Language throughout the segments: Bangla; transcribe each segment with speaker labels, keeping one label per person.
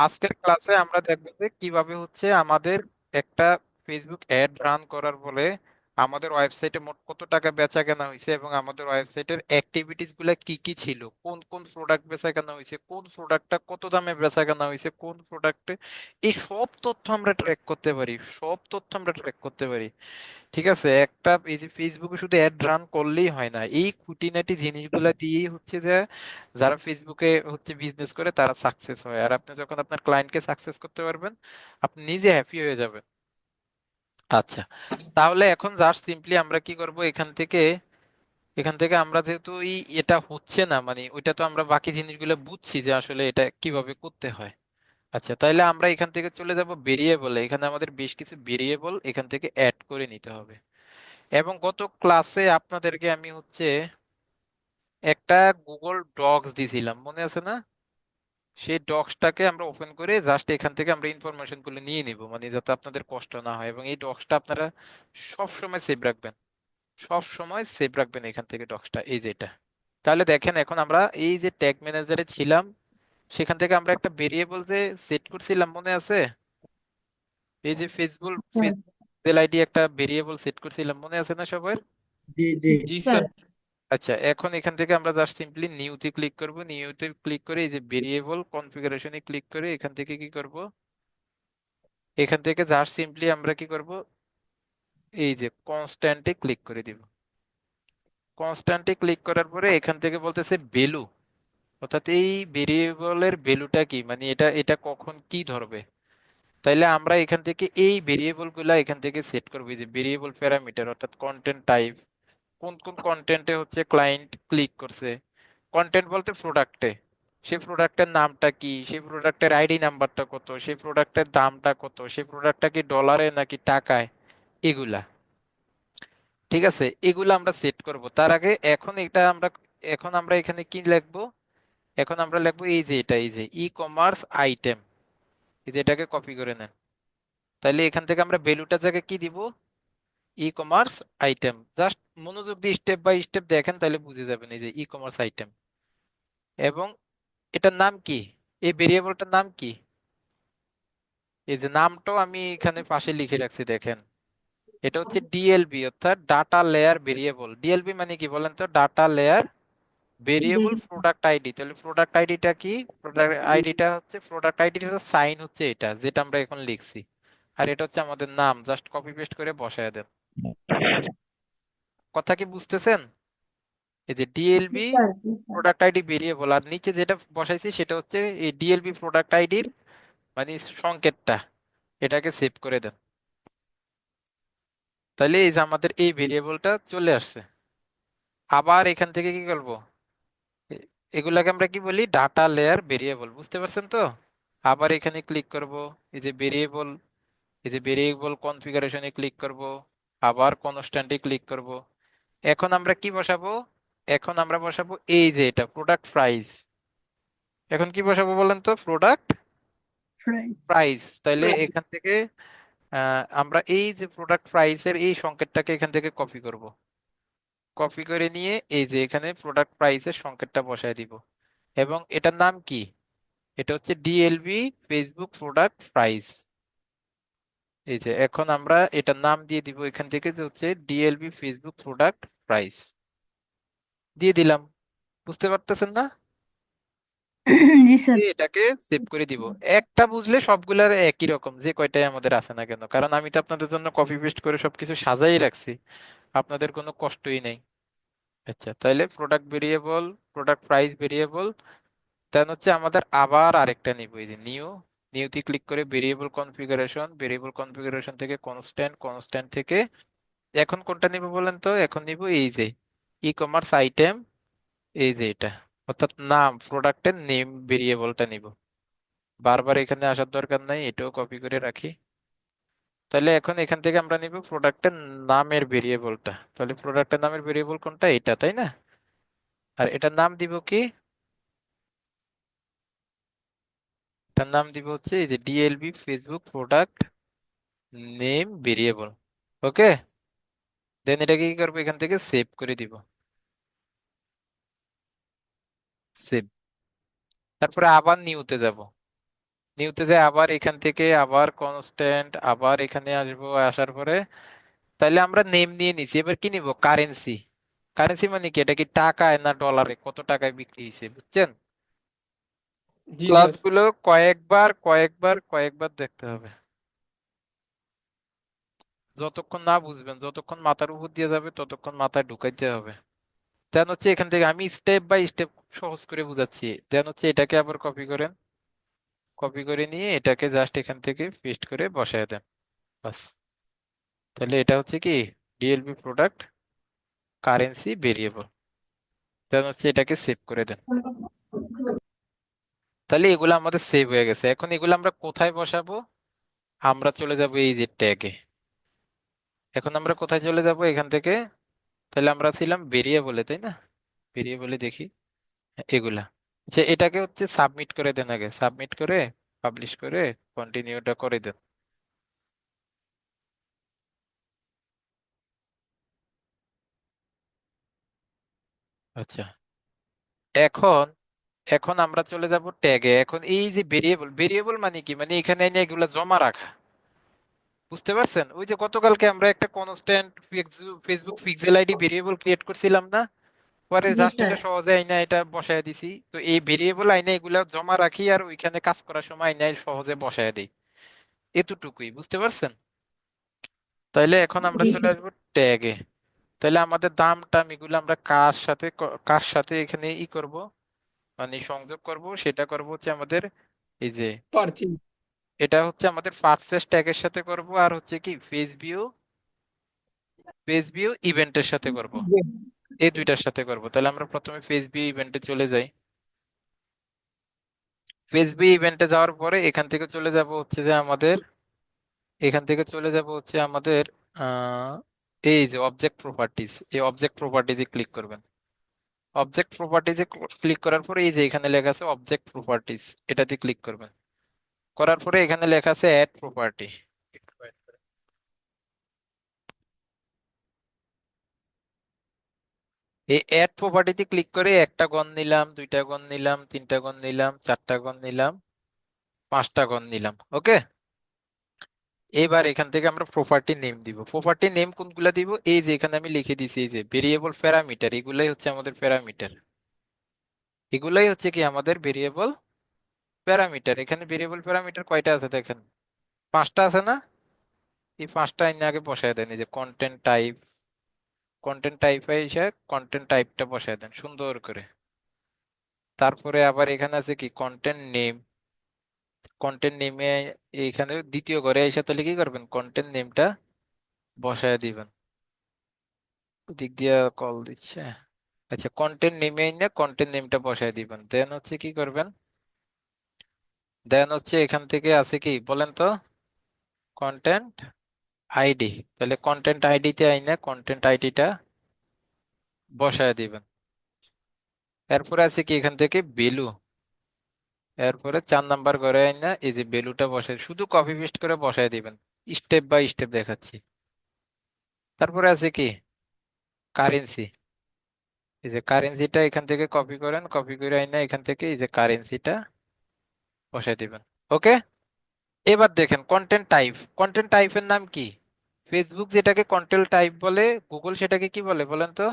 Speaker 1: আজকের ক্লাসে আমরা দেখবো যে কিভাবে হচ্ছে আমাদের একটা ফেসবুক অ্যাড রান করার ফলে আমাদের ওয়েবসাইটে মোট কত টাকা বেচা কেনা হয়েছে এবং আমাদের ওয়েবসাইটের অ্যাক্টিভিটিস গুলা কি কি ছিল, কোন কোন প্রোডাক্ট বেচা কেনা হয়েছে, কোন প্রোডাক্টটা কত দামে বেচা কেনা হয়েছে, কোন প্রোডাক্টে, এই সব তথ্য আমরা ট্র্যাক করতে পারি। সব তথ্য আমরা ট্র্যাক করতে পারি। ঠিক আছে, একটা এই যে ফেসবুকে শুধু অ্যাড রান করলেই হয় না, এই খুঁটিনাটি জিনিসগুলা দিয়েই হচ্ছে যে যারা ফেসবুকে হচ্ছে বিজনেস করে তারা সাকসেস হয়। আর আপনি যখন আপনার ক্লায়েন্টকে সাকসেস করতে পারবেন, আপনি নিজে হ্যাপি হয়ে যাবেন। আচ্ছা, তাহলে এখন জাস্ট সিম্পলি আমরা কি করব, এখান থেকে আমরা যেহেতু এটা হচ্ছে না, মানে ওইটা তো আমরা বাকি জিনিসগুলো বুঝছি যে আসলে এটা কিভাবে করতে হয়। আচ্ছা, তাহলে আমরা এখান থেকে চলে যাব ভেরিয়েবলে। এখানে আমাদের বেশ কিছু ভেরিয়েবল এখান থেকে অ্যাড করে নিতে হবে। এবং গত ক্লাসে আপনাদেরকে আমি হচ্ছে একটা গুগল ডক্স দিছিলাম, মনে আছে না? সেই ডক্সটাকে আমরা ওপেন করে জাস্ট এখান থেকে আমরা ইনফরমেশন গুলো নিয়ে নিব, মানে যাতে আপনাদের কষ্ট না হয়। এবং এই ডক্সটা আপনারা সব সময় সেভ রাখবেন, সব সময় সেভ রাখবেন এখান থেকে ডক্সটা, এই যে এটা। তাহলে দেখেন, এখন আমরা এই যে ট্যাগ ম্যানেজারে ছিলাম, সেখান থেকে আমরা একটা ভেরিয়েবল যে সেট করছিলাম, মনে আছে? এই যে ফেসবুক
Speaker 2: স্যার।
Speaker 1: ফেসবুক আইডি একটা ভেরিয়েবল সেট করছিলাম, মনে আছে না সবার?
Speaker 2: জি জি।
Speaker 3: জি
Speaker 2: স্যার।
Speaker 3: স্যার।
Speaker 1: আচ্ছা, এখন এখান থেকে আমরা জাস্ট সিম্পলি নিউতে ক্লিক করব। নিউতে ক্লিক করে এই যে ভেরিয়েবল কনফিগারেশনে ক্লিক করে এখান থেকে কি করব, এখান থেকে জাস্ট সিম্পলি আমরা কি করব, এই যে কনস্ট্যান্টে ক্লিক করে দিব। কনস্ট্যান্টে ক্লিক করার পরে এখান থেকে বলতেছে ভ্যালু, অর্থাৎ এই ভেরিয়েবলের ভ্যালুটা কি, মানে এটা এটা কখন কি ধরবে। তাইলে আমরা এখান থেকে এই ভেরিয়েবল গুলা এখান থেকে সেট করবো। এই যে ভেরিয়েবল প্যারামিটার, অর্থাৎ কন্টেন্ট টাইপ, কোন কোন কন্টেন্টে হচ্ছে ক্লায়েন্ট ক্লিক করছে। কন্টেন্ট বলতে প্রোডাক্টে, সেই প্রোডাক্টের নামটা কি, সেই প্রোডাক্টের আইডি নাম্বারটা কত, সেই প্রোডাক্টের দামটা কত, সেই প্রোডাক্টটা কি ডলারে নাকি টাকায়, এগুলা। ঠিক আছে, এগুলা আমরা সেট করব। তার আগে এখন আমরা এখানে কি লিখবো, এখন আমরা লিখবো এই যে এটা, এই যে ই কমার্স আইটেম, এই যে এটাকে কপি করে নেন। তাহলে এখান থেকে আমরা ভ্যালুটা জায়গায় কি দিব, ই কমার্স আইটেম। জাস্ট মনোযোগ দিয়ে স্টেপ বাই স্টেপ দেখেন, তাহলে বুঝে যাবেন। এই যে ই কমার্স আইটেম, এবং এটার নাম কি, এই ভেরিয়েবলটার নাম কি, এই যে নামটাও আমি এখানে পাশে লিখে রাখছি, দেখেন। এটা হচ্ছে ডিএলবি, অর্থাৎ ডাটা লেয়ার ভেরিয়েবল। ডিএলবি মানে কি বলেন তো? Data layer variable product ID. তাহলে প্রোডাক্ট আইডিটা কি? প্রোডাক্ট আইডিটা হচ্ছে, প্রোডাক্ট আইডির সাইন হচ্ছে এটা, যেটা আমরা এখন লিখছি। আর এটা হচ্ছে আমাদের নাম, জাস্ট কপি পেস্ট করে বসায় দেন। কথা কি বুঝতেছেন? এই যে
Speaker 2: জি
Speaker 1: ডিএলবি
Speaker 2: স্যার। জি স্যার।
Speaker 1: প্রোডাক্ট আইডি ভেরিয়েবল, আর নিচে যেটা বসাইছি সেটা হচ্ছে এই ডিএলবি প্রোডাক্ট আইডির মানে সংকেতটা, এটাকে সেভ করে দেন। তাহলে এই যে আমাদের এই ভেরিয়েবলটা চলে আসছে। আবার এখান থেকে কি করব, এ- এগুলাকে আমরা কি বলি, ডাটা লেয়ার ভেরিয়েবল, বুঝতে পারছেন তো? আবার এখানে ক্লিক করব, এই যে ভেরিয়েবল, এই যে ভেরিয়েবল কনফিগারেশনে ক্লিক করব, আবার কনস্ট্যান্টে ক্লিক করব। এখন আমরা কি বসাবো, এখন আমরা বসাবো এই যে এটা প্রোডাক্ট প্রাইস। এখন কি বসাবো বলেন তো? Product
Speaker 2: fries.
Speaker 1: প্রাইস। তাইলে এখান থেকে আমরা এই যে প্রোডাক্ট প্রাইসের এই সংকেতটাকে এখান থেকে কপি করব। কপি করে নিয়ে এই যে এখানে প্রোডাক্ট প্রাইসের সংকেতটা বসায় দিব। এবং এটার নাম কি, এটা হচ্ছে ডিএলবি ফেসবুক প্রোডাক্ট প্রাইস। এই যে এখন আমরা এটার নাম দিয়ে দিব এখান থেকে, যে হচ্ছে ডিএলবি ফেসবুক প্রোডাক্ট প্রাইস দিয়ে দিলাম। বুঝতে পারতেছেন না?
Speaker 2: জি স্যার।
Speaker 1: এটাকে সেভ করে দিব। একটা বুঝলে সবগুলার একই রকম, যে কয়টাই আমাদের আছে না কেন, কারণ আমি তো আপনাদের জন্য কপি পেস্ট করে সবকিছু সাজাই রাখছি, আপনাদের কোনো কষ্টই নেই। আচ্ছা, তাহলে product variable, product price variable, then হচ্ছে আমাদের আবার আরেকটা নিব, এই যে নিউতে ক্লিক করে ভেরিয়েবল কনফিগারেশন, ভেরিয়েবল কনফিগারেশন থেকে কনস্ট্যান্ট, কনস্ট্যান্ট থেকে এখন কোনটা নিব বলেন তো? এখন নিব এই যে ই কমার্স আইটেম, এই যে এটা, অর্থাৎ নাম, প্রোডাক্টের নেম ভেরিয়েবলটা নিব। বারবার এখানে আসার দরকার নাই, এটাও কপি করে রাখি। তাহলে এখন এখান থেকে আমরা নিব প্রোডাক্টের নামের ভেরিয়েবলটা। তাহলে প্রোডাক্টের নামের ভেরিয়েবল কোনটা? এটা, তাই না? আর এটার নাম দিব কি, এটার নাম দিব হচ্ছে এই যে DLB Facebook product name variable. Okay, then এটাকে কি করবো, এখান থেকে সেভ করে দিব। সেভ। তারপরে আবার নিউতে যাব। নিউতে যে আবার এখান থেকে আবার কনস্ট্যান্ট, আবার এখানে আসবো, আসার পরে তাহলে আমরা নেম নিয়ে নিছি, এবার কি নিব? কারেন্সি। কারেন্সি মানে কি? এটা কি টাকায় না ডলারে, কত টাকায় বিক্রি হয়েছে, বুঝছেন?
Speaker 3: জি স্যার।
Speaker 1: ক্লাসগুলো কয়েকবার কয়েকবার কয়েকবার দেখতে হবে, যতক্ষণ না বুঝবেন, যতক্ষণ মাথার উপর দিয়ে যাবে ততক্ষণ মাথায় ঢুকাইতে হবে। দেন হচ্ছে এখান থেকে আমি স্টেপ বাই স্টেপ সহজ করে বুঝাচ্ছি। দেন হচ্ছে এটাকে আবার কপি করেন, কপি করে নিয়ে এটাকে জাস্ট এখান থেকে পেস্ট করে বসায় দেন, বাস। তাহলে এটা হচ্ছে কি? DLP product currency variable. Then হচ্ছে এটাকে সেভ করে দেন। তাহলে এগুলো আমাদের সেভ হয়ে গেছে। এখন এগুলো আমরা কোথায় বসাবো? আমরা চলে যাব এই যে ট্যাগে। এখন আমরা কোথায় চলে যাব এখান থেকে? তাহলে আমরা ছিলাম ভেরিয়েবলে, তাই না? ভেরিয়েবলে দেখি এগুলা। আচ্ছা, এটাকে হচ্ছে সাবমিট করে দেন আগে, সাবমিট করে পাবলিশ করে কন্টিনিউটা করে দেন। আচ্ছা, এখন এখন আমরা চলে যাব ট্যাগে। এখন এই যে ভেরিয়েবল, ভেরিয়েবল মানে কি? মানে এখানে এনে এগুলা জমা রাখা, বুঝতে পারছেন? ওই যে গতকালকে আমরা একটা constant Facebook pixel ID variable create করছিলাম না, পরে
Speaker 2: জি
Speaker 1: জাস্ট
Speaker 2: স্যার।
Speaker 1: এটা সহজে আইনা এটা বসায় দিছি। তো এই ভেরিয়েবল আইনা এগুলা জমা রাখি আর ওইখানে কাজ করার সময় আইনা সহজে বসায় দিই, এতটুকুই, বুঝতে পারছেন? তাইলে এখন আমরা
Speaker 2: জি
Speaker 1: চলে
Speaker 2: স্যার।
Speaker 1: আসবো ট্যাগে। তাহলে আমাদের দাম টাম এগুলো আমরা কার সাথে কার সাথে এখানে করব, মানে সংযোগ করব, সেটা করব হচ্ছে আমাদের এই যে,
Speaker 3: পারছি।
Speaker 1: এটা হচ্ছে আমাদের পারচেজ ট্যাগের সাথে করব, আর হচ্ছে কি পেজ ভিউ ইভেন্টের সাথে করব, এই দুইটার সাথে করব। তাহলে আমরা প্রথমে পেজ ভিউ ইভেন্টে চলে যাই। পেজ ভিউ ইভেন্টে যাওয়ার পরে এখান থেকে চলে যাব হচ্ছে যে আমাদের, এখান থেকে চলে যাব হচ্ছে আমাদের আহ এই যে অবজেক্ট প্রপার্টিজ, এই অবজেক্ট প্রপার্টিজে ক্লিক করবেন। অবজেক্ট প্রপার্টিজে ক্লিক করার পরে এই যে এখানে লেখা আছে অবজেক্ট প্রপার্টিজ, এটাতে ক্লিক করবেন। করার পরে এখানে লেখা আছে অ্যাড প্রপার্টি। এই অ্যাড প্রপার্টিতে ক্লিক করে একটা গণ নিলাম, দুইটা গণ নিলাম, তিনটা গণ নিলাম, চারটা গণ নিলাম, পাঁচটা গণ নিলাম, ওকে। এবার এখান থেকে আমরা প্রপার্টি নেম দিব। প্রপার্টি নেম কোনগুলা দিব? এই যে এখানে আমি লিখে দিছি, এই যে ভেরিয়েবল প্যারামিটার, এগুলাই হচ্ছে আমাদের প্যারামিটার। এগুলাই হচ্ছে কি আমাদের ভেরিয়েবল প্যারামিটার। এখানে ভেরিয়েবল প্যারামিটার কয়টা আছে দেখেন, পাঁচটা আছে না? এই পাঁচটা আইনে আগে বসায় দেন। এই যে কন্টেন্ট টাইপ, কন্টেন্ট টাইপ এসে কন্টেন্ট টাইপটা বসায় দেন সুন্দর করে। তারপরে আবার এখানে আছে কি কন্টেন্ট নেম, কন্টেন্ট নেমে এইখানে দ্বিতীয় ঘরে এসে তাহলে কি করবেন? কন্টেন্ট নেমটা বসায় দিবেন। দিক দিয়ে কল দিচ্ছে। আচ্ছা, কন্টেন্ট নেমে না কন্টেন্ট নেমটা বসায় দিবেন। দেন হচ্ছে কি করবেন? দেন হচ্ছে এখান থেকে আছে কি বলেন তো? Content ID. তাহলে কন্টেন্ট আইডিতে আইনা কন্টেন্ট আইডিটা বসায় দিবেন। এরপরে আছে কি এখান থেকে ভ্যালু, এরপরে 4 নাম্বার ঘরে আইনা এই যে ভ্যালুটা বসায় শুধু কপি পেস্ট করে বসায় দিবেন, স্টেপ বাই স্টেপ দেখাচ্ছি। তারপরে আছে কি কারেন্সি। এই যে কারেন্সিটা এখান থেকে কপি করেন, কপি করে আইনা এখান থেকে এই যে কারেন্সিটা বসায় দিবেন, ওকে। এবার দেখেন কন্টেন্ট টাইপ, কন্টেন্ট টাইপের নাম কি? ফেসবুক যেটাকে কন্টেন্ট টাইপ বলে, গুগল সেটাকে কি বলে বলেন তো?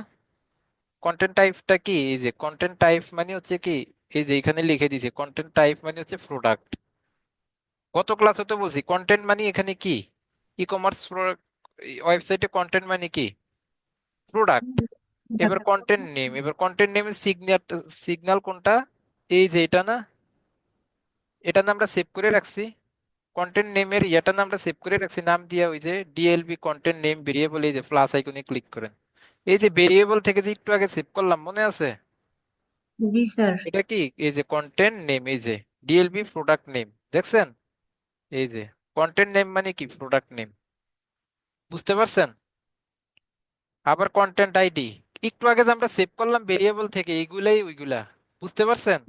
Speaker 1: কন্টেন্ট টাইপটা কি? এই যে কন্টেন্ট টাইপ মানে হচ্ছে কি, এই যে এখানে লিখে দিয়েছে কন্টেন্ট টাইপ মানে হচ্ছে প্রোডাক্ট। গত ক্লাসে তো বলছি কন্টেন্ট মানে এখানে কি, ই কমার্স ওয়েবসাইটে কন্টেন্ট মানে কি? প্রোডাক্ট। এবার কন্টেন্ট নেম, এবার কন্টেন্ট নেমের সিগনাল, সিগনাল কোনটা? এই যে এটা না, এটা না আমরা সেভ করে রাখছি, কন্টেন্ট নেমের ইয়াটা না আমরা সেভ করে রাখছি নাম দিয়ে, ওই যে ডিএলবি কন্টেন্ট নেম ভেরিয়েবল, এই যে প্লাস আইকনে ক্লিক করেন। এই যে ভেরিয়েবল থেকে যে একটু আগে সেভ করলাম, মনে আছে?
Speaker 2: জি স্যার।
Speaker 1: এটা কি? এই যে কন্টেন্ট নেম, এই যে ডিএলবি প্রোডাক্ট নেম, দেখছেন? এই যে কন্টেন্ট নেম মানে কি? প্রোডাক্ট নেম, বুঝতে পারছেন? আবার কন্টেন্ট আইডি, একটু আগে যে আমরা সেভ করলাম ভেরিয়েবল থেকে, এইগুলাই ওইগুলা, বুঝতে পারছেন?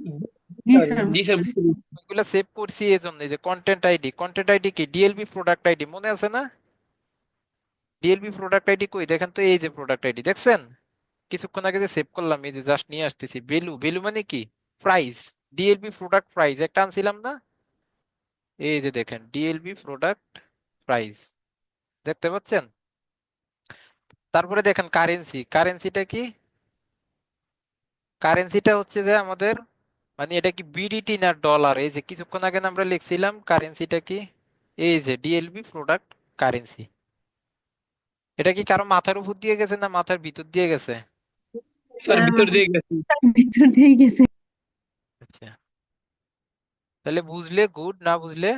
Speaker 2: জি স্যার।
Speaker 3: জি স্যার, বুঝতে পেরেছি।
Speaker 1: ওইগুলা সেভ করছি এই জন্য। এই যে কন্টেন্ট আইডি, কন্টেন্ট আইডি কি? ডিএলবি প্রোডাক্ট আইডি, মনে আছে না? ডিএলবি প্রোডাক্ট আইডি কই দেখেন তো, এই যে প্রোডাক্ট আইডি, দেখছেন? কিছুক্ষণ আগে যে সেভ করলাম, এই যে জাস্ট নিয়ে আসতেছি। ভ্যালু, ভ্যালু মানে কি? প্রাইস। ডিএলবি প্রোডাক্ট প্রাইস একটা আনছিলাম না? এই যে দেখেন ডিএলবি প্রোডাক্ট প্রাইস, দেখতে পাচ্ছেন? তারপরে দেখেন কারেন্সি, কারেন্সিটা কি? কারেন্সিটা হচ্ছে যে আমাদের, মানে এটা কি বিডিটি না ডলার? এই যে কিছুক্ষণ আগে না আমরা লিখছিলাম কারেন্সিটা কি, এই যে ডিএলবি প্রোডাক্ট কারেন্সি। এটা কি কারো মাথার উপর দিয়ে গেছে না মাথার ভিতর দিয়ে গেছে?
Speaker 3: স্যার ভিতর দিয়ে গেছি।
Speaker 2: ভিতর দিয়ে গেছে।
Speaker 1: আচ্ছা, তাহলে বুঝলে গুড, না বুঝলে?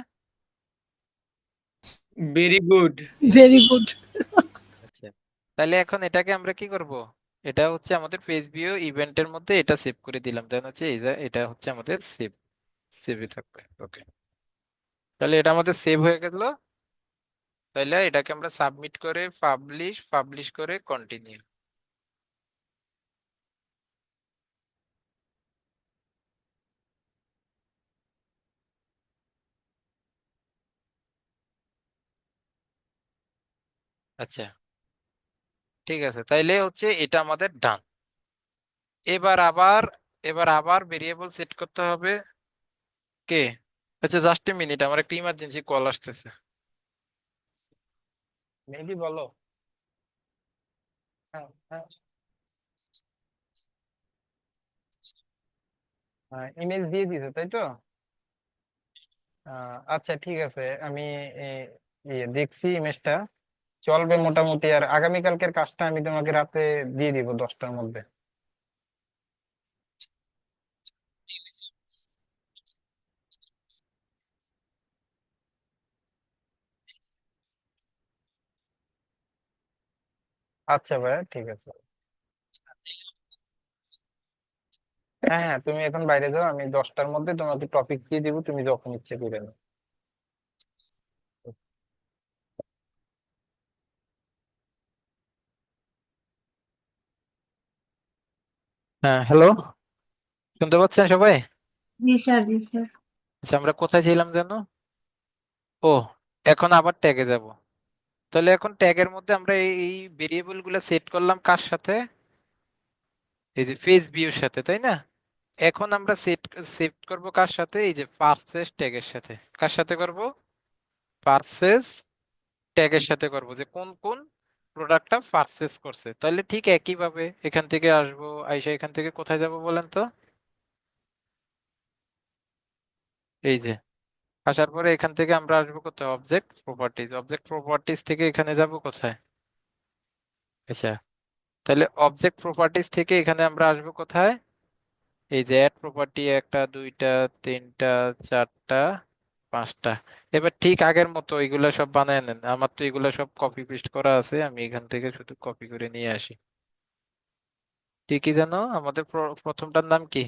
Speaker 3: Very good.
Speaker 4: Very good.
Speaker 1: আচ্ছা, তাহলে এখন এটাকে আমরা কি করব? এটা হচ্ছে আমাদের পেজ ভিউ ইভেন্টের মধ্যে এটা সেভ করে দিলাম, দেন হচ্ছে এই যে এটা হচ্ছে আমাদের সেভ, সেভে থাকবে। ওকে, তাহলে এটা আমাদের সেভ হয়ে গেল। তাহলে এটাকে আমরা সাবমিট করে পাবলিশ, পাবলিশ করে কন্টিনিউ। আচ্ছা, ঠিক আছে, তাইলে হচ্ছে এটা আমাদের ডান। এবার আবার, এবার আবার ভেরিয়েবল সেট করতে হবে। কে? আচ্ছা জাস্ট এ মিনিট, আমার একটা ইমার্জেন্সি কল আসতেছে। মেহেদি বলো। হ্যাঁ হ্যাঁ, ইমেজ দিয়ে দিছো তাই তো? আচ্ছা ঠিক আছে, আমি দেখছি ইমেজটা, চলবে মোটামুটি। আর আগামীকালকের কাজটা আমি তোমাকে রাতে দিয়ে দিব 10টার মধ্যে। আচ্ছা ভাইয়া, ঠিক আছে। হ্যাঁ হ্যাঁ, তুমি এখন বাইরে যাও, আমি 10টার মধ্যে তোমাকে টপিক দিয়ে দিব, তুমি যখন ইচ্ছে করে নাও। হ্যাঁ হ্যালো, শুনতে পাচ্ছেন সবাই?
Speaker 2: জি স্যার, জি স্যার।
Speaker 1: আচ্ছা, আমরা কোথায় ছিলাম যেন? ও, এখন আবার ট্যাগে যাব। তাহলে এখন ট্যাগের মধ্যে আমরা এই ভেরিয়েবল গুলা সেট করলাম কার সাথে? এই যে ফেস ভিউর সাথে, তাই না? এখন আমরা সেট করব কার সাথে? এই যে পারচেজ ট্যাগের সাথে। কার সাথে করব? পারচেজ ট্যাগের সাথে করব, যে কোন কোন প্রোডাক্টটা পারচেজ করছে। তাহলে ঠিক একই ভাবে এখান থেকে আসবো, আইসা এখান থেকে কোথায় যাব বলেন তো? এই যে আসার পরে এখান থেকে আমরা আসবো কোথায়? অবজেক্ট প্রপার্টিজ, অবজেক্ট প্রপার্টিজ থেকে এখানে যাব কোথায়? আচ্ছা, তাহলে অবজেক্ট প্রপার্টিজ থেকে এখানে আমরা আসবো কোথায়? এই যে অ্যাড প্রপার্টি, একটা দুইটা তিনটা চারটা পাঁচটা। এবার ঠিক আগের মতো এগুলা সব বানায় নেন, আমার তো এগুলা সব কপি পেস্ট করা আছে, আমি এখান থেকে শুধু কপি করে নিয়ে আসি। ঠিকই জানো, আমাদের প্রথমটার নাম কি?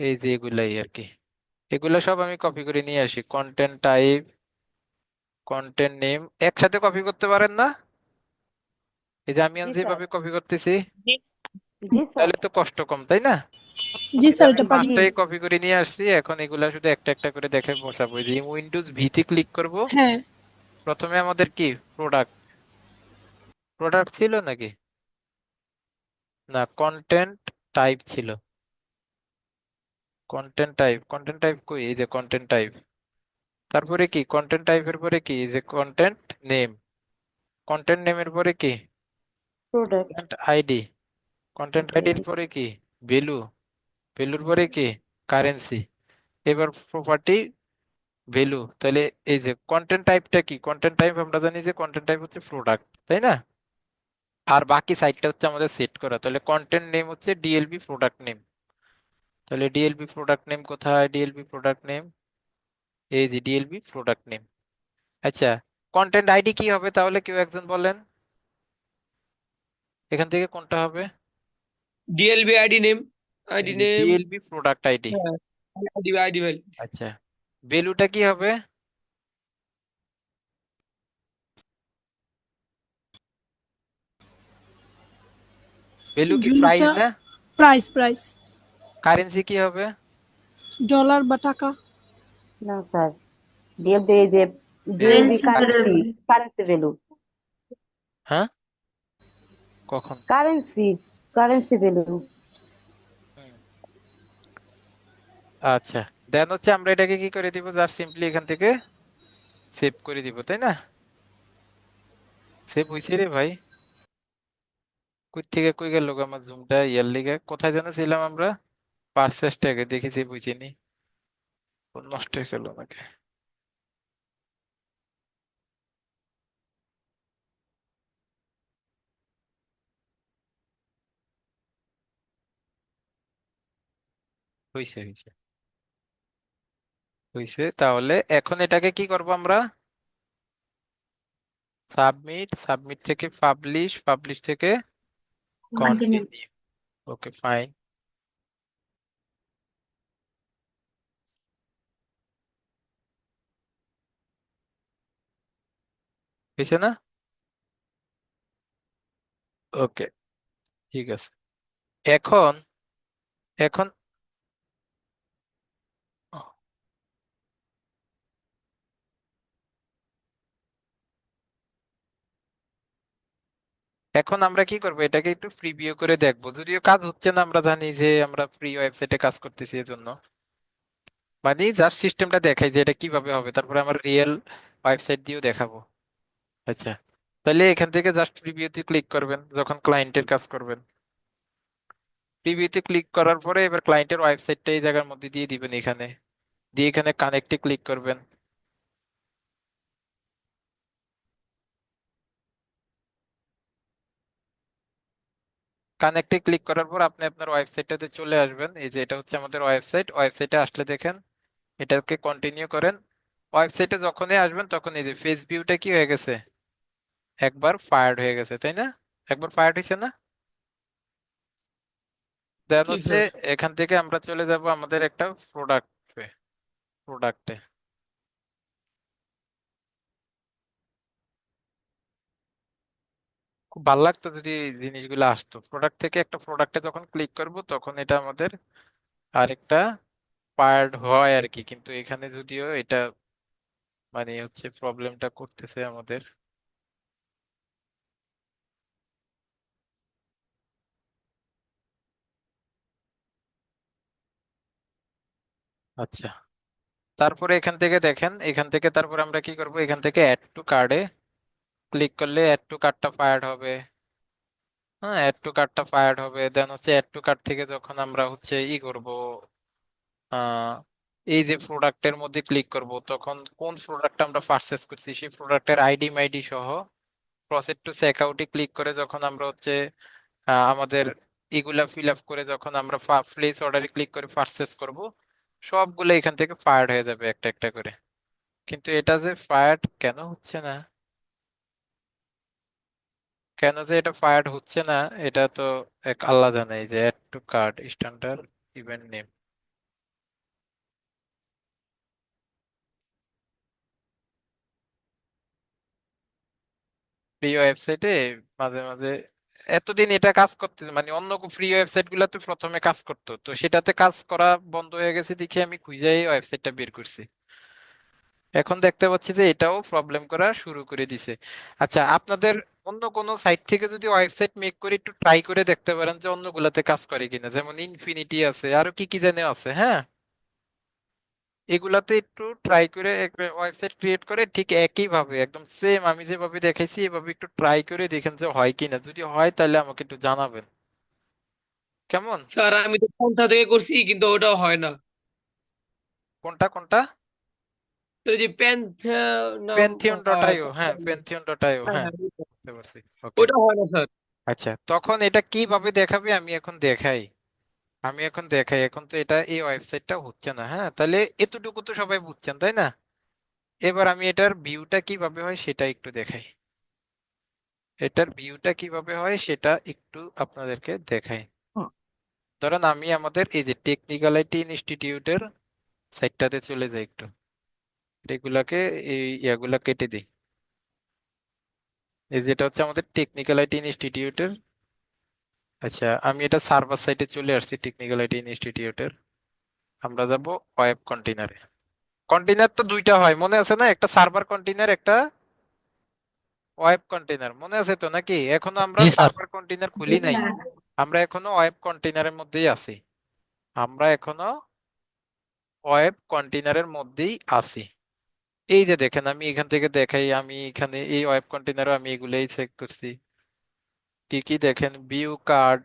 Speaker 1: এই যে এগুলাই আর কি, এগুলা সব আমি কপি করে নিয়ে আসি। কন্টেন্ট টাইপ, কন্টেন্ট নেম একসাথে কপি করতে পারেন না? এই যে আমি
Speaker 5: জি স্যার।
Speaker 1: যেভাবে কপি করতেছি,
Speaker 5: জি জি স্যার।
Speaker 1: তাহলে তো কষ্ট কম, তাই না?
Speaker 4: জি
Speaker 1: এই যে
Speaker 4: স্যার,
Speaker 1: আমি
Speaker 4: এটা পারি।
Speaker 5: জি।
Speaker 1: পাঁচটাই কপি করে নিয়ে আসছি, এখন এগুলা শুধু একটা একটা করে দেখে বসাবো। এই যে উইন্ডোজ ভিতে ক্লিক করব।
Speaker 4: হ্যাঁ,
Speaker 1: প্রথমে আমাদের কি প্রোডাক্ট, প্রোডাক্ট ছিল নাকি? না, কন্টেন্ট টাইপ ছিল। কন্টেন্ট টাইপ, কন্টেন্ট টাইপ কই? এই যে কন্টেন্ট টাইপ। তারপরে কি কন্টেন্ট টাইপের পরে কি? এই যে কন্টেন্ট নেম। কন্টেন্ট নেমের পরে কি?
Speaker 5: প্রোডাক্ট।
Speaker 1: Content ID. কন্টেন্ট
Speaker 5: ওকে।
Speaker 1: আইডির পরে কি? ভ্যালু। ভ্যালুর পরে কি? কারেন্সি। এবার প্রপার্টি ভ্যালু। তাহলে এই যে কন্টেন্ট টাইপটা কি? কন্টেন্ট টাইপ আমরা জানি যে কন্টেন্ট টাইপ হচ্ছে প্রোডাক্ট, তাই না? আর বাকি সাইটটা হচ্ছে আমাদের সেট করা। তাহলে কন্টেন্ট নেম হচ্ছে ডিএলবি প্রোডাক্ট নেম। তাহলে ডিএলবি প্রোডাক্ট নেম কোথায়? ডিএলবি প্রোডাক্ট নেম, এই যে ডিএলবি প্রোডাক্ট নেম। আচ্ছা, কন্টেন্ট আইডি কি হবে তাহলে? কেউ একজন বলেন, এখান থেকে কোনটা হবে?
Speaker 3: DLB ID name. আইডি
Speaker 1: এই যে
Speaker 3: নেম।
Speaker 1: DLB product ID.
Speaker 3: হ্যাঁ, আইডি আইডি ভ্যালিড।
Speaker 1: আচ্ছা, ভ্যালুটা কি হবে? ভ্যালু কি প্রাইস
Speaker 4: ভ্যালুটা
Speaker 1: না?
Speaker 4: Price, price.
Speaker 1: কারেন্সি কি হবে?
Speaker 4: ডলার বা টাকা।
Speaker 5: না স্যার, ডিএলবি এই যে DLB
Speaker 2: currency
Speaker 5: currency,
Speaker 2: variable.
Speaker 5: Currency value.
Speaker 1: হ্যাঁ, কখন?
Speaker 5: Currency, currency value.
Speaker 1: হুম, আচ্ছা, দেন হচ্ছে আমরা এটাকে কি করে দিব, জাস্ট সিম্পলি এখান থেকে সেভ করে দিব, তাই না? সেভ হয়েছে রে ভাই। কই থেকে কই গেল গো আমার জুমটা, ইয়ার লিগে কোথায় যেন ছিলাম আমরা? পার্সেস ট্যাগে দেখি সেভ হয়েছে নি। নষ্ট হয়ে গেল নাকি? হয়েছে হয়েছে হয়েছে। তাহলে এখন এটাকে কি করব আমরা? সাবমিট, সাবমিট থেকে পাবলিশ, পাবলিশ থেকে
Speaker 2: কন্টিনিউ।
Speaker 1: কন্টিনিউ। Okay fine. হয়েছে না? ওকে, ঠিক আছে। এখন এখন এখন আমরা কি করব, এটাকে একটু প্রিভিউ করে দেখবো। যদিও কাজ হচ্ছে না, আমরা জানি যে আমরা ফ্রি ওয়েবসাইটে কাজ করতেছি, এজন্য মানে জাস্ট সিস্টেমটা দেখাই যে এটা কিভাবে হবে, তারপরে আমরা রিয়েল ওয়েবসাইট দিয়েও দেখাবো। আচ্ছা, তাহলে এখান থেকে জাস্ট প্রিভিউতে ক্লিক করবেন যখন ক্লায়েন্টের কাজ করবেন। প্রিভিউতে ক্লিক করার পরে এবার ক্লায়েন্টের ওয়েবসাইটটা এই জায়গার মধ্যে দিয়ে দিবেন, এখানে দিয়ে এখানে কানেক্টে ক্লিক করবেন। কানেক্টে ক্লিক করার পর আপনি আপনার ওয়েবসাইটটাতে চলে আসবেন। এই যে এটা হচ্ছে আমাদের ওয়েবসাইট। ওয়েবসাইটে আসলে দেখেন, এটাকে কন্টিনিউ করেন। ওয়েবসাইটে যখনই আসবেন তখন এই যে ফেস ভিউটা কি হয়ে গেছে, একবার ফায়ার্ড হয়ে গেছে, তাই না? একবার ফায়ার্ড হয়েছে না? দেন
Speaker 3: জি
Speaker 1: হচ্ছে
Speaker 3: স্যার।
Speaker 1: এখান থেকে আমরা চলে যাব আমাদের একটা প্রোডাক্টে। প্রোডাক্টে খুব ভালো লাগতো যদি এই জিনিসগুলো আসতো। প্রোডাক্ট থেকে একটা প্রোডাক্টে যখন ক্লিক করব তখন এটা আমাদের আরেকটা ফায়ার্ড হয় আর কি। কিন্তু এখানে যদিও এটা মানে হচ্ছে প্রবলেমটা করতেছে আমাদের। আচ্ছা, তারপরে এখান থেকে দেখেন, এখান থেকে তারপরে আমরা কি করব, এখান থেকে অ্যাড টু কার্ডে ক্লিক করলে অ্যাড টু কার্ডটা ফায়ার্ড হবে। হ্যাঁ, অ্যাড টু কার্টটা ফায়ার্ড হবে। দেন হচ্ছে অ্যাড টু কার্ট থেকে যখন আমরা হচ্ছে ই করব, আহ এই যে প্রোডাক্টের মধ্যে ক্লিক করব, তখন কোন প্রোডাক্টটা আমরা পারচেস করছি সেই প্রোডাক্টের আইডি মাইডি সহ প্রসেস টু চেক আউটে ক্লিক করে যখন আমরা হচ্ছে আমাদের এগুলা ফিল আপ করে যখন আমরা প্লেস অর্ডারে ক্লিক করে পারচেস করব, সবগুলো এখান থেকে ফায়ার্ড হয়ে যাবে একটা একটা করে। কিন্তু এটা যে ফায়ার্ড কেন হচ্ছে না, কেন যে এটা ফায়ার্ড হচ্ছে না, এটা তো এক আল্লাহ জানে। এই যে add to cart standard event name, free ওয়েবসাইটে মাঝে মাঝে এতদিন এটা কাজ করতে, মানে অন্য ফ্রি ওয়েবসাইট গুলাতে প্রথমে কাজ করতো, তো সেটাতে কাজ করা বন্ধ হয়ে গেছে দেখে আমি খুঁজেই ওয়েবসাইটটা বের করছি। এখন দেখতে পাচ্ছি যে এটাও প্রবলেম করা শুরু করে দিছে। আচ্ছা, আপনাদের অন্য কোনো সাইট থেকে যদি ওয়েবসাইট মেক করে একটু ট্রাই করে দেখতে পারেন যে অন্যগুলাতে কাজ করে কিনা, যেমন ইনফিনিটি আছে, আরো কি কি জানে আছে, হ্যাঁ। এগুলাতে একটু ট্রাই করে ওয়েবসাইট ক্রিয়েট করে ঠিক একই ভাবে একদম সেম আমি যেভাবে দেখাইছি এভাবে একটু ট্রাই করে দেখেন যে হয় কিনা। যদি হয় তাহলে আমাকে একটু জানাবেন, কেমন?
Speaker 3: স্যার আমি তো পন্থা থেকে করছি কিন্তু ওটাও হয় না।
Speaker 1: কোনটা কোনটা?
Speaker 3: তো এই যে প্যান্থা নাম,
Speaker 1: পেনথিয়ন ডট
Speaker 3: হ্যাঁ
Speaker 1: আইও, হ্যাঁ পেনথিয়ন ডট আইও,
Speaker 3: হ্যাঁ
Speaker 1: হ্যাঁ
Speaker 3: হ্যাঁ,
Speaker 1: বুঝতে পারছি। ওকে,
Speaker 3: ওটা হয় না স্যার।
Speaker 1: আচ্ছা তখন এটা কিভাবে দেখাবে আমি এখন দেখাই। আমি এখন দেখাই, এখন তো এটা এই ওয়েবসাইটটা হচ্ছে না, হ্যাঁ তাহলে এতটুকু তো সবাই বুঝছেন, তাই না? এবার আমি এটার ভিউটা কিভাবে হয় সেটা একটু দেখাই। এটার ভিউটা কিভাবে হয় সেটা একটু আপনাদেরকে দেখাই। ধরেন আমি আমাদের এই যে টেকনিক্যাল আইটি ইনস্টিটিউটের সাইটটাতে চলে যাই একটু, এগুলাকে এই ইয়াগুলা কেটে দিই। এই যেটা হচ্ছে আমাদের টেকনিক্যাল আইটি ইনস্টিটিউটের। আচ্ছা, আমি এটা সার্ভার সাইটে চলে আসছি টেকনিক্যাল আইটি ইনস্টিটিউটের। আমরা যাব ওয়েব কন্টেইনারে। কন্টেইনার তো দুইটা হয় মনে আছে না, একটা সার্ভার কন্টেইনার, একটা ওয়েব কন্টেইনার, মনে আছে তো নাকি? এখনো আমরা
Speaker 6: জি স্যার।
Speaker 1: সার্ভার কন্টেইনার
Speaker 2: জি
Speaker 1: খুলি নাই,
Speaker 2: স্যার।
Speaker 1: আমরা এখনো ওয়েব কন্টেইনারের মধ্যেই আছি। আমরা এখনো ওয়েব কন্টেনারের মধ্যেই আছি। এই যে দেখেন আমি এখান থেকে দেখাই, আমি এখানে এই ওয়েব কন্টেনারও আমি এগুলাই চেক করছি। কি কি দেখেন, ভিউ কার্ড,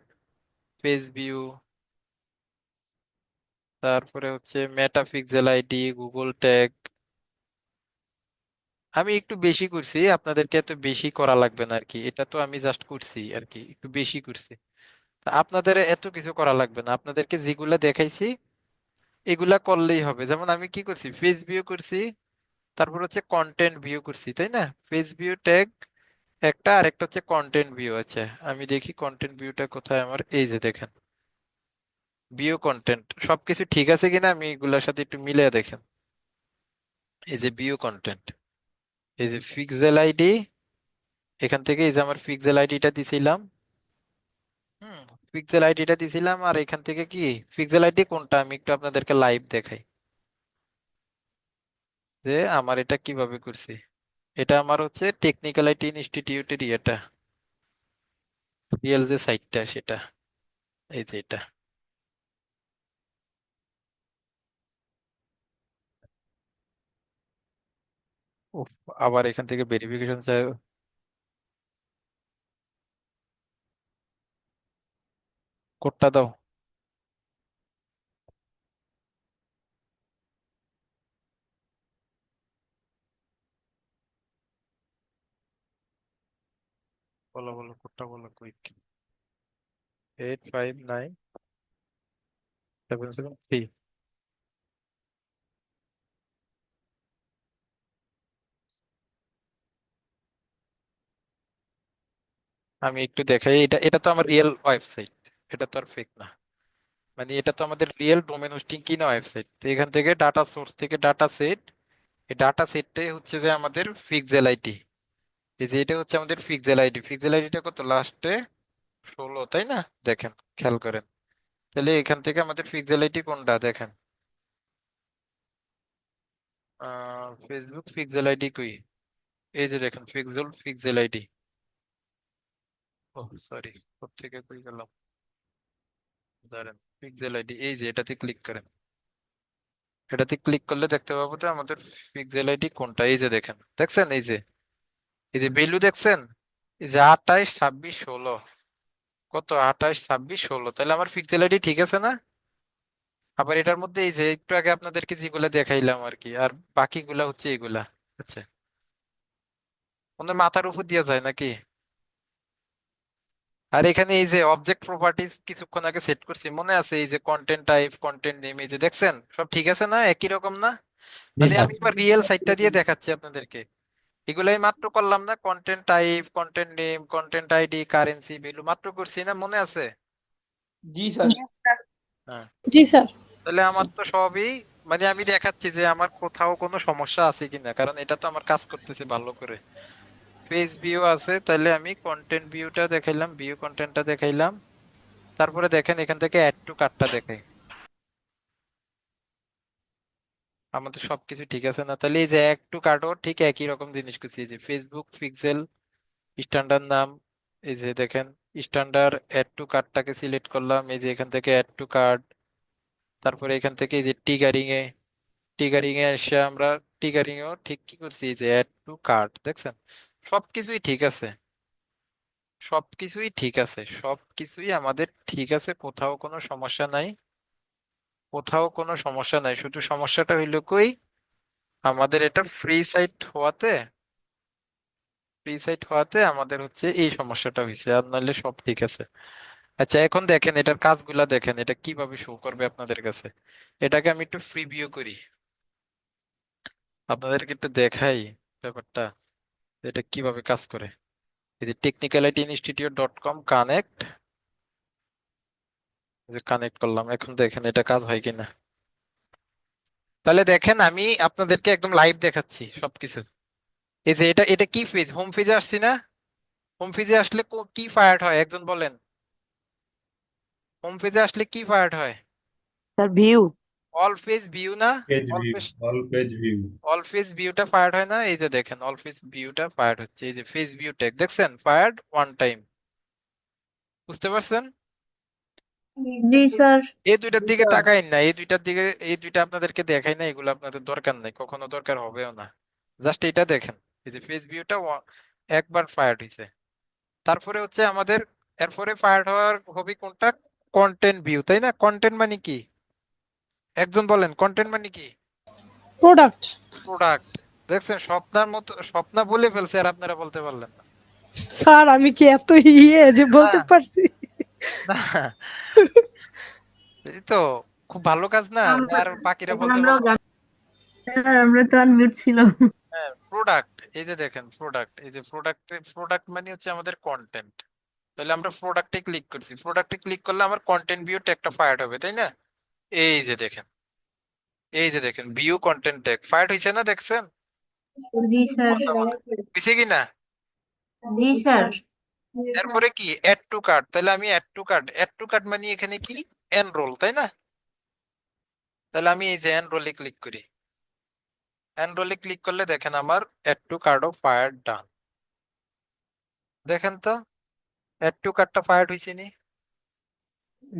Speaker 1: পেজ ভিউ, তারপরে হচ্ছে মেটা পিক্সেল আইডি, গুগল ট্যাগ। আমি একটু বেশি করছি, আপনাদেরকে এত বেশি করা লাগবে না আর কি, এটা তো আমি জাস্ট করছি আর কি, একটু বেশি করছি। তা আপনাদের এত কিছু করা লাগবে না, আপনাদেরকে যেগুলা দেখাইছি এগুলা করলেই হবে। যেমন আমি কি করছি, পেজ ভিউ করছি, তারপর হচ্ছে কন্টেন্ট ভিউ করছি, তাই না? পেজ ভিউ ট্যাগ একটা, আর একটা হচ্ছে কন্টেন্ট ভিউ আছে। আমি দেখি কন্টেন্ট ভিউটা কোথায় আমার, এই যে দেখেন ভিউ কন্টেন্ট, সবকিছু ঠিক আছে কিনা আমি এগুলোর সাথে একটু মিলিয়ে দেখেন। এই যে ভিউ কন্টেন্ট, এই যে পিক্সেল আইডি, এখান থেকে এই যে আমার পিক্সেল আইডিটা দিছিলাম। হুম, পিক্সেল আইডিটা দিছিলাম, আর এখান থেকে কি পিক্সেল আইডি কোনটা আমি একটু আপনাদেরকে লাইভ দেখাই যে আমার এটা কিভাবে করছি। এটা আমার হচ্ছে টেকনিক্যাল আইটি ইনস্টিটিউটের এটা রিয়েল যে সাইটটা সেটা, এই যে এটা। উফ, আবার এখান থেকে ভেরিফিকেশন চাই, কোডটা দাও। বলো বলো কোডটা বলো কুইক। 859773। আমি একটু দেখাই, এটা এটা তো আমার রিয়েল ওয়েবসাইট, এটা তো আর ফেক না। মানে এটা তো আমাদের রিয়েল ডোমেন হোস্টিং কিনা ওয়েবসাইট, তো এখান থেকে ডাটা সোর্স থেকে ডাটা সেট, এই ডাটা সেটটাই হচ্ছে যে আমাদের পিক্সেল আইডি। এই যে এটা হচ্ছে আমাদের পিক্সেল আইডি, পিক্সেল আইডিটা কত লাস্টে 16, তাই না? দেখেন, খেয়াল করেন। তাহলে এখান থেকে আমাদের পিক্সেল আইডি কোনটা দেখেন, ফেসবুক পিক্সেল আইডি কই, এই যে দেখেন পিক্সেল আইডি। ও সরি, কোত্থেকে কই গেলাম, দাঁড়ান, পিক্সেল আইডি এই যে এটাতে ক্লিক করেন। এটাতে ক্লিক করলে দেখতে পাবো যে আমাদের পিক্সেল আইডি কোনটা, এই যে দেখেন, দেখছেন এই যে, এই যে ভ্যালু দেখছেন, এই যে 28 26 16, কত 28 26 16, তাহলে আমার পিক্সেল আইডি ঠিক আছে না? আবার এটার মধ্যে এই যে একটু আগে আপনাদেরকে যেগুলা দেখাইলাম আর কি, আর বাকিগুলা হচ্ছে এগুলা। আচ্ছা, ওদের মাথার উপর দিয়ে যায় নাকি? আর এখানে এই যে অবজেক্ট প্রপার্টিজ কিছুক্ষণ আগে সেট করছি, মনে আছে? এই যে কন্টেন্ট টাইপ, কন্টেন্ট নেম, এই যে দেখছেন সব ঠিক আছে না, একই রকম না?
Speaker 6: জি
Speaker 1: মানে
Speaker 6: স্যার।
Speaker 1: আমি এবার রিয়েল সাইটটা দিয়ে দেখাচ্ছি আপনাদেরকে। এগুলাই মাত্র করলাম না, content type, content name, content ID, currency, value মাত্র করছি না, মনে আছে?
Speaker 3: জি স্যার।
Speaker 1: হ্যাঁ,
Speaker 4: জি স্যার।
Speaker 1: তাহলে আমার তো সবই, মানে আমি দেখাচ্ছি যে আমার কোথাও কোনো সমস্যা আছে কিনা, কারণ এটা তো আমার কাজ করতেছে ভালো করে। পেজ ভিউ আছে, তাহলে আমি কন্টেন্ট ভিউটা দেখাইলাম, ভিউ কন্টেন্টটা দেখাইলাম। তারপরে দেখেন এখান থেকে অ্যাড টু কার্টটা দেখাই, আমাদের সবকিছু ঠিক আছে না? তাহলে এই যে অ্যাড টু কার্টও ঠিক একই রকম জিনিস করছি, এই যে ফেসবুক পিক্সেল স্ট্যান্ডার্ড নাম, এই যে দেখেন স্ট্যান্ডার্ড অ্যাড টু কার্টটাকে সিলেক্ট করলাম, এই যে এখান থেকে অ্যাড টু কার্ট। তারপরে এখান থেকে এই যে টিগারিং এ এসে আমরা টিগারিং এও ঠিক কি করছি, এই যে অ্যাড টু কার্ট, দেখছেন সবকিছুই ঠিক আছে, সবকিছুই ঠিক আছে, সবকিছুই আমাদের ঠিক আছে, কোথাও কোনো সমস্যা নাই, কোথাও কোনো সমস্যা নাই। শুধু সমস্যাটা হইলো কই, আমাদের এটা ফ্রি সাইট হওয়াতে আমাদের হচ্ছে এই সমস্যাটা হয়েছে, আর নাহলে সব ঠিক আছে। আচ্ছা, এখন দেখেন এটার কাজগুলা দেখেন, এটা কিভাবে শো করবে আপনাদের কাছে। এটাকে আমি একটু প্রিভিউ করি, আপনাদেরকে একটু দেখাই ব্যাপারটা, এটা কিভাবে কাজ করে। এই যে technicalityinstitute.com কানেক্ট, যে কানেক্ট করলাম, এখন দেখেন এটা কাজ হয় কিনা। তাহলে দেখেন আমি আপনাদেরকে একদম লাইভ দেখাচ্ছি সবকিছু। এই যে এটা এটা কি পেজ, হোম পেজে আসছি না? হোম পেজে আসলে কি ফায়ার্ড হয় একজন বলেন, হোম পেজে আসলে কি ফায়ার্ড হয়?
Speaker 5: Sir view.
Speaker 1: All page view না?
Speaker 6: Page
Speaker 1: all
Speaker 6: view,
Speaker 1: page,
Speaker 6: all page view.
Speaker 1: All page ভিউটা ফায়ার্ড হয় না? এই যে দেখেন অল পেজ ভিউটা ফায়ার্ড হচ্ছে, এই যে পেজ ভিউ ট্যাগ দেখছেন ফায়ার্ড ওয়ান টাইম, বুঝতে পারছেন?
Speaker 2: জি স্যার।
Speaker 1: এই দুইটার
Speaker 3: জি
Speaker 1: দিকে
Speaker 3: স্যার।
Speaker 1: তাকাই না, এই দুইটার দিকে, এই দুইটা আপনাদেরকে দেখাই না, এগুলো আপনাদের দরকার নাই, কখনো দরকার হবেও না। জাস্ট এটা দেখেন, এই যে ফেস ভিউটা একবার ফায়ার্ড হয়েছে। তারপরে হচ্ছে আমাদের এরপরে ফায়ার্ড হওয়ার হবে কোনটা? কন্টেন্ট ভিউ, তাই না? কন্টেন্ট মানে কি? একজন বলেন, কন্টেন্ট মানে কি?
Speaker 4: প্রোডাক্ট।
Speaker 1: প্রোডাক্ট। দেখছেন, স্বপ্নার মতো স্বপ্না বলে ফেলছে আর আপনারা বলতে পারলেন না।
Speaker 4: স্যার আমি কি এত যে বলতে
Speaker 1: না
Speaker 4: পারছি?
Speaker 1: না, এই তো খুব ভালো কাজ না, আর বাকিরা
Speaker 2: এখন
Speaker 1: বলতে
Speaker 2: আমরাও
Speaker 1: পারলো।
Speaker 2: জানি স্যার, আমরা তো আনমিউট ছিলাম।
Speaker 1: হ্যাঁ, প্রোডাক্ট, এই যে দেখেন প্রোডাক্ট, এই যে প্রোডাক্ট, প্রোডাক্ট মানে হচ্ছে আমাদের কন্টেন্ট। তাহলে আমরা প্রোডাক্টে ক্লিক করছি, প্রোডাক্টে ক্লিক করলে আমার কন্টেন্ট ভিউ ট্যাগটা ফায়ার হবে, তাই না? এই যে দেখেন, এই যে দেখেন ভিউ কন্টেন্ট ট্যাগ ফায়ার হয়েছে না, দেখছেন?
Speaker 2: জি স্যার।
Speaker 1: কথা বলেন, হয়েছে কি না?
Speaker 2: জি স্যার।
Speaker 1: এরপরে কি? Add to cart. তাহলে আমি add to cart, add to cart মানে এখানে কি? এনরোল, তাই না? তাহলে আমি এই যে এনরোলে ক্লিক করি, এনরোলে ক্লিক করলে দেখেন আমার অ্যাড টু কার্ট ও ফায়ার ডান। দেখেন তো, অ্যাড টু কার্টটা ফায়ার হয়েছে নি?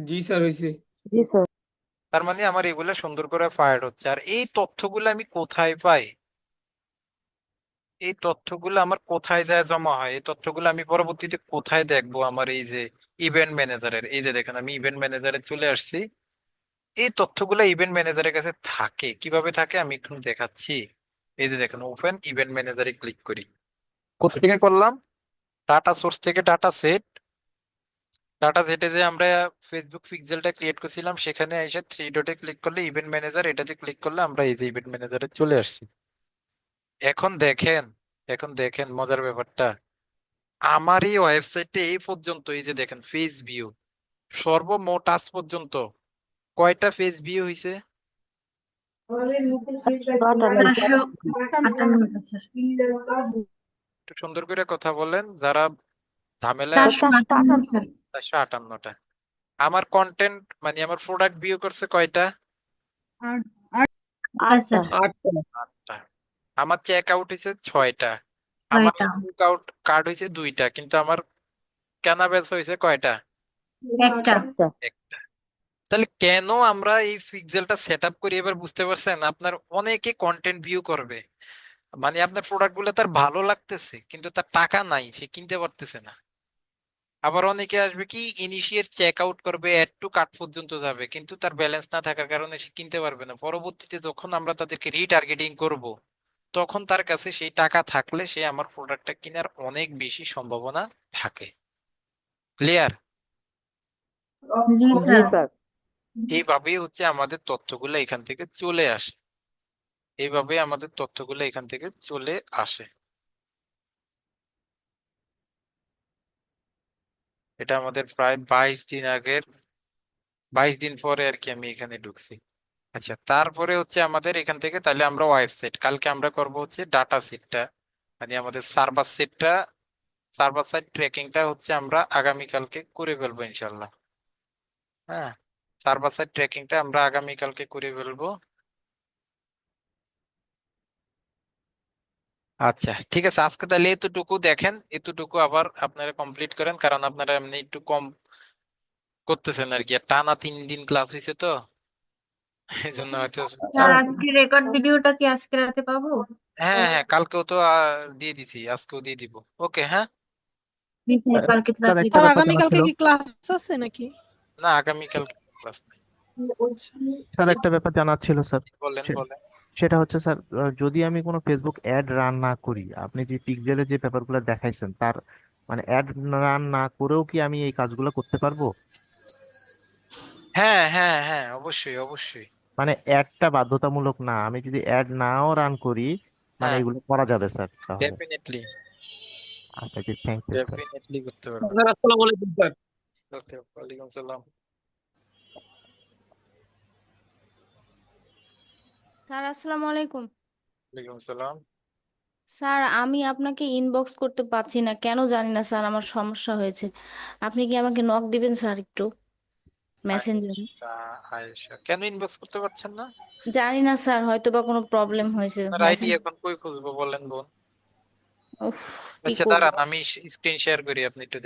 Speaker 3: জি স্যার হয়েছে।
Speaker 5: জি স্যার।
Speaker 1: তার মানে আমার এগুলো সুন্দর করে ফায়ার হচ্ছে। আর এই তথ্যগুলো আমি কোথায় পাই? এই তথ্যগুলো আমার কোথায় যায় জমা হয়? এই তথ্যগুলো আমি পরবর্তীতে কোথায় দেখবো? আমার এই যে ইভেন্ট ম্যানেজারের, এই যে দেখেন আমি ইভেন্ট ম্যানেজারে চলে আসছি। এই তথ্যগুলো ইভেন্ট ম্যানেজারের কাছে থাকে। কিভাবে থাকে আমি একটু দেখাচ্ছি। এই যে দেখেন, ওপেন ইভেন্ট ম্যানেজারে ক্লিক করি। কোথা থেকে করলাম? ডাটা সোর্স থেকে ডাটা সেট। ডাটা সেটে যে আমরা ফেসবুক পিক্সেলটা ক্রিয়েট করছিলাম, সেখানে এসে থ্রি ডটে ক্লিক করলে ইভেন্ট ম্যানেজার, এটাতে ক্লিক করলে আমরা এই যে ইভেন্ট ম্যানেজারে চলে আসছি। এখন দেখেন, এখন দেখেন মজার ব্যাপারটা, আমার এই ওয়েবসাইটে এই পর্যন্ত এই যে দেখেন পেজ ভিউ, সর্বমোট আজ পর্যন্ত কয়টা পেজ ভিউ হয়েছে?
Speaker 2: 458 স্যার।
Speaker 1: একটু সুন্দর করে কথা বলেন, যারা ঝামেলায় আছে।
Speaker 2: 458 স্যার।
Speaker 1: 458টা। আমার কন্টেন্ট মানে আমার প্রোডাক্ট ভিউ করছে কয়টা?
Speaker 2: স্যার।
Speaker 3: 8টা।
Speaker 1: 8টা। আমার চেক আউট হয়েছে 6টা। আমার
Speaker 2: ছয়টা।
Speaker 1: চেক আউট কার্ড হয়েছে 2টা, কিন্তু আমার কেনা বেচা হয়েছে কয়টা?
Speaker 2: একটা।
Speaker 5: আচ্ছা।
Speaker 1: একটা। তাহলে কেন আমরা এই পিক্সেলটা সেট আপ করি এবার বুঝতে পারছেন? আপনার অনেকে কন্টেন্ট ভিউ করবে, মানে আপনার প্রোডাক্ট গুলো তার ভালো লাগতেছে কিন্তু তার টাকা নাই, সে কিনতে পারতেছে না। আবার অনেকে আসবে কি, ইনিশিয়েট চেক আউট করবে, অ্যাড টু কার্ট পর্যন্ত যাবে, কিন্তু তার ব্যালেন্স না থাকার কারণে সে কিনতে পারবে না। পরবর্তীতে যখন আমরা তাদেরকে রিটার্গেটিং করব, তখন তার কাছে সেই টাকা থাকলে সে আমার প্রোডাক্টটা কেনার অনেক বেশি সম্ভাবনা থাকে। ক্লিয়ার?
Speaker 2: জি
Speaker 5: জি
Speaker 2: স্যার।
Speaker 5: স্যার।
Speaker 1: এইভাবেই হচ্ছে আমাদের তথ্যগুলো এখান থেকে চলে আসে, এইভাবে আমাদের তথ্যগুলো এখান থেকে চলে আসে। এটা আমাদের প্রায় 22 দিন আগের, 22 দিন পরে আর কি আমি এখানে ঢুকছি। আচ্ছা, তারপরে হচ্ছে আমাদের এখান থেকে তাহলে আমরা ওয়েবসাইট, কালকে আমরা করব হচ্ছে ডাটা সেটটা, মানে আমাদের সার্ভার সেটটা, সার্ভার সাইড ট্র্যাকিংটা হচ্ছে আমরা আগামীকালকে করে ফেলবো ইনশাল্লাহ। হ্যাঁ, সার্ভার সাইড ট্র্যাকিংটা আমরা আগামীকালকে করে ফেলবো। আচ্ছা ঠিক আছে, আজকে তাহলে এতটুকু দেখেন, এতটুকু আবার আপনারা কমপ্লিট করেন, কারণ আপনারা এমনি একটু কম করতেছেন আর কি, আর টানা 3 দিন ক্লাস হয়েছে তো, এই জন্য হয়তো
Speaker 2: স্যার
Speaker 1: চাপ।
Speaker 2: আজকে রেকর্ড ভিডিওটা কি আজকে রাতে পাবো?
Speaker 1: হ্যাঁ হ্যাঁ, কালকেও তো দিয়ে দিছি, আজকেও দিয়ে দিব। ওকে, হ্যাঁ।
Speaker 2: জি স্যার, কালকে তো
Speaker 6: স্যার
Speaker 2: তাড়াতাড়ি
Speaker 6: একটা
Speaker 4: আর
Speaker 6: ব্যাপার
Speaker 2: পাবো।
Speaker 6: জানার
Speaker 4: আগামীকালকে
Speaker 6: ছিল।
Speaker 4: কি ক্লাস আছে নাকি?
Speaker 1: না, আগামীকালকে ক্লাস নেই।
Speaker 4: আচ্ছা।
Speaker 6: স্যার
Speaker 1: জি,
Speaker 6: একটা ব্যাপার জানার ছিল স্যার।
Speaker 1: বলেন
Speaker 6: সে-
Speaker 1: বলেন।
Speaker 6: সেটা হচ্ছে স্যার, যদি আমি কোনো ফেসবুক অ্যাড রান না করি, আপনি যে পিক্সেলে যে ব্যাপারগুলো দেখাইছেন তার মানে অ্যাড রান না করেও কি আমি এই কাজগুলো করতে পারবো?
Speaker 1: হ্যাঁ হ্যাঁ হ্যাঁ, অবশ্যই অবশ্যই।
Speaker 6: মানে অ্যাডটা বাধ্যতামূলক না, আমি যদি অ্যাড নাও রান করি মানে
Speaker 1: হ্যাঁ,
Speaker 6: এগুলো করা যাবে স্যার তাহলে?
Speaker 1: ডেফিনেটলি,
Speaker 6: আচ্ছা জি, থ্যাংক ইউ স্যার।
Speaker 1: ডেফিনেটলি করতে পারবেন।
Speaker 3: স্যার আসসালামু আলাইকুম স্যার।
Speaker 1: ওকে, ওয়ালাইকুম আসসালাম।
Speaker 7: স্যার আসসালামু আলাইকুম।
Speaker 1: ওয়ালাইকুম আসসালাম।
Speaker 7: স্যার আমি আপনাকে ইনবক্স করতে পারছি না, কেন জানি না স্যার, আমার সমস্যা হয়েছে। আপনি কি আমাকে নক দিবেন স্যার একটু মেসেঞ্জারে?
Speaker 1: আয়েশা, আয়েশা কেন ইনবক্স করতে পারছেন না?
Speaker 7: জানি না স্যার, হয়তো বা কোনো প্রবলেম হয়েছে
Speaker 1: আপনার আইডি
Speaker 7: মেসেঞ্জ।
Speaker 1: এখন কই খুঁজবো বলেন বোন?
Speaker 7: উফ, কি
Speaker 1: আচ্ছা
Speaker 7: করবো।
Speaker 1: দাঁড়ান, আমি স্ক্রিন শেয়ার করি, আপনি একটু দেখেন।